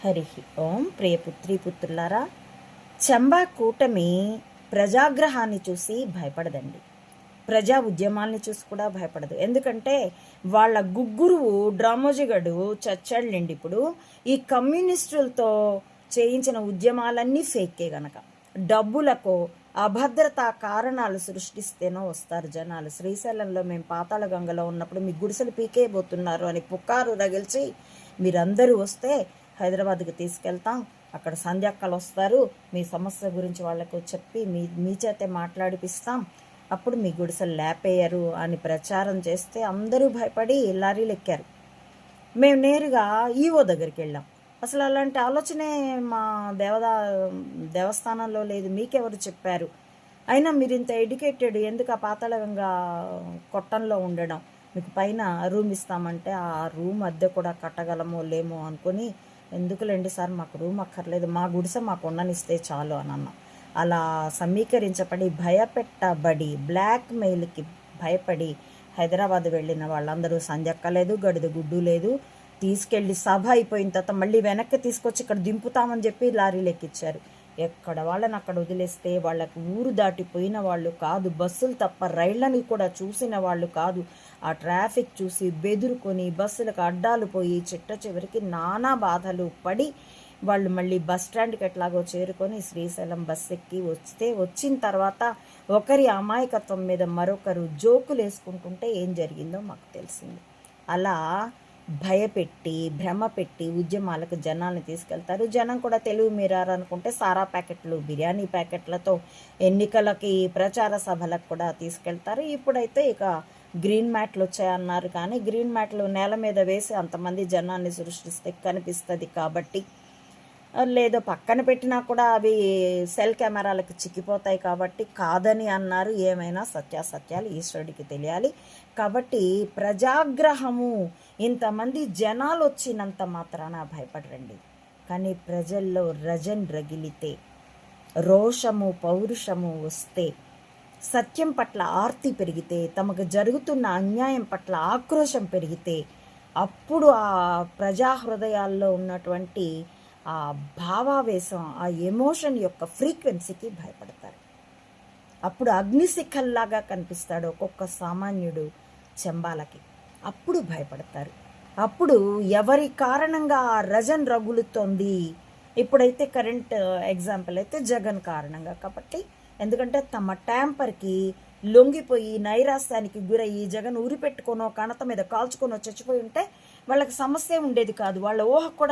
హరి ఓం. ప్రియపుత్రి పుత్రులారా, చంబా కూటమి ప్రజాగ్రహాన్ని చూసి భయపడదండి. ప్రజా ఉద్యమాల్ని చూసి కూడా భయపడదు. ఎందుకంటే వాళ్ళ గుగ్గురువు డ్రామోజిగడు చచ్చాడులేండి. ఇప్పుడు ఈ కమ్యూనిస్టులతో చేయించిన ఉద్యమాలన్నీ ఫేకే గనక డబ్బులకు అభద్రతా కారణాలు సృష్టిస్తేనో వస్తారు జనాలు. శ్రీశైలంలో మేము పాతాళ గంగలో ఉన్నప్పుడు మీ గుడిసెలు పీకేయబోతున్నారు అని పుకారు రగిల్చి మీరందరూ వస్తే హైదరాబాద్కి తీసుకెళ్తాం, అక్కడ సంధ్యక్కలు వస్తారు, మీ సమస్య గురించి వాళ్ళకు చెప్పి మీ చేతే మాట్లాడిపిస్తాం, అప్పుడు మీ గుడిసెలు లేపేయరు అని ప్రచారం చేస్తే అందరూ భయపడి లారీలు ఎక్కారు. మేము నేరుగా ఈవో దగ్గరికి వెళ్ళాం. అసలు అలాంటి ఆలోచనే మా దేవస్థానంలో లేదు, మీకెవరు చెప్పారు? అయినా మీరు ఇంత ఎడ్యుకేటెడ్, ఎందుకు ఆ పాతాళగంగా కొట్టంలో ఉండడం? మీకు పైన రూమ్ ఇస్తామంటే ఆ రూమ్ అద్దె కూడా కట్టగలమో లేమో అనుకుని, ఎందుకులేండి సార్, మాకు రూమ్ అక్కర్లేదు, మా గుడిసె మాకు ఉండనిస్తే చాలు అని అన్నాం. అలా సమీకరించబడి భయపెట్టబడి బ్లాక్మెయిల్కి భయపడి హైదరాబాద్ వెళ్ళిన వాళ్ళందరూ సంజక్కలేదు, గడిద గుడ్డు లేదు, తీసుకెళ్ళి సభ అయిపోయిన తర్వాత మళ్ళీ వెనక్కి తీసుకొచ్చి ఇక్కడ దింపుతామని చెప్పి లారీలు ఎక్కిచ్చారు. ఎక్కడ వాళ్ళని అక్కడ వదిలేస్తే వాళ్ళకి ఊరు దాటిపోయిన వాళ్ళు కాదు, బస్సులు తప్ప రైళ్లని కూడా చూసిన వాళ్ళు కాదు. ఆ ట్రాఫిక్ చూసి బెదురుకొని బస్సులకు అడ్డాలు పోయి చిట్ట చివరికి నానా బాధలు పడి వాళ్ళు మళ్ళీ బస్ స్టాండ్కి ఎట్లాగో చేరుకొని శ్రీశైలం బస్ ఎక్కి వచ్చిన తర్వాత ఒకరి అమాయకత్వం మీద మరొకరు జోకులు వేసుకుంటుంటే ఏం జరిగిందో మాకు తెలిసింది. అలా భయపెట్టి భ్రమ పెట్టి ఉద్యమాలకు జనాల్ని తీసుకెళ్తారు. జనం కూడా తెలివి మీరారనుకుంటే సారా ప్యాకెట్లు, బిర్యానీ ప్యాకెట్లతో ఎన్నికలకి ప్రచార సభలకు కూడా తీసుకెళ్తారు. ఇప్పుడైతే ఇక గ్రీన్ మ్యాట్లు వచ్చాయన్నారు, కానీ గ్రీన్ మ్యాట్లు నేల మీద వేసి అంతమంది జనాన్ని సృష్టిస్తే కనిపిస్తుంది కాబట్టి, లేదో పక్కన పెట్టినా కూడా అవి సెల్ కెమెరాలకు చిక్కిపోతాయి కాబట్టి కాదని అన్నారు. ఏమైనా సత్యాసత్యాలు ఈశ్వరుడికి తెలియాలి. కాబట్టి ప్రజాగ్రహము, ఇంతమంది జనాలు వచ్చినంత మాత్రాన భయపడరండి. కానీ ప్రజల్లో రజన్ రగిలితే, రోషము పౌరుషము వస్తే, సత్యం పట్ల ఆర్తి పెరిగితే, తమకు జరుగుతున్న అన్యాయం పట్ల ఆక్రోశం పెరిగితే, అప్పుడు ఆ ప్రజా హృదయాల్లో ఉన్నటువంటి ఆ భావావేశం, ఆ ఎమోషన్ యొక్క ఫ్రీక్వెన్సీకి భయపడతారు. అప్పుడు అగ్నిశిఖల్లాగా కనిపిస్తాడు ఒక్కొక్క సామాన్యుడు చెంబాలకి. అప్పుడు భయపడతారు. అప్పుడు ఎవరి కారణంగా ఆ రజన్ రగులుతోంది? ఇప్పుడైతే కరెంట్ ఎగ్జాంపుల్ అయితే జగన్ కారణంగా. కాబట్టి ఎందుకంటే తమ ట్యాంపర్కి లొంగిపోయి నైరాశ్యానికి గురయ్యి జగన్ ఊరి పెట్టుకోనో కణత మీద కాల్చుకొని చచ్చిపోయి ఉంటే వాళ్ళకి సమస్య ఉండేది కాదు. వాళ్ళ ఊహ కూడా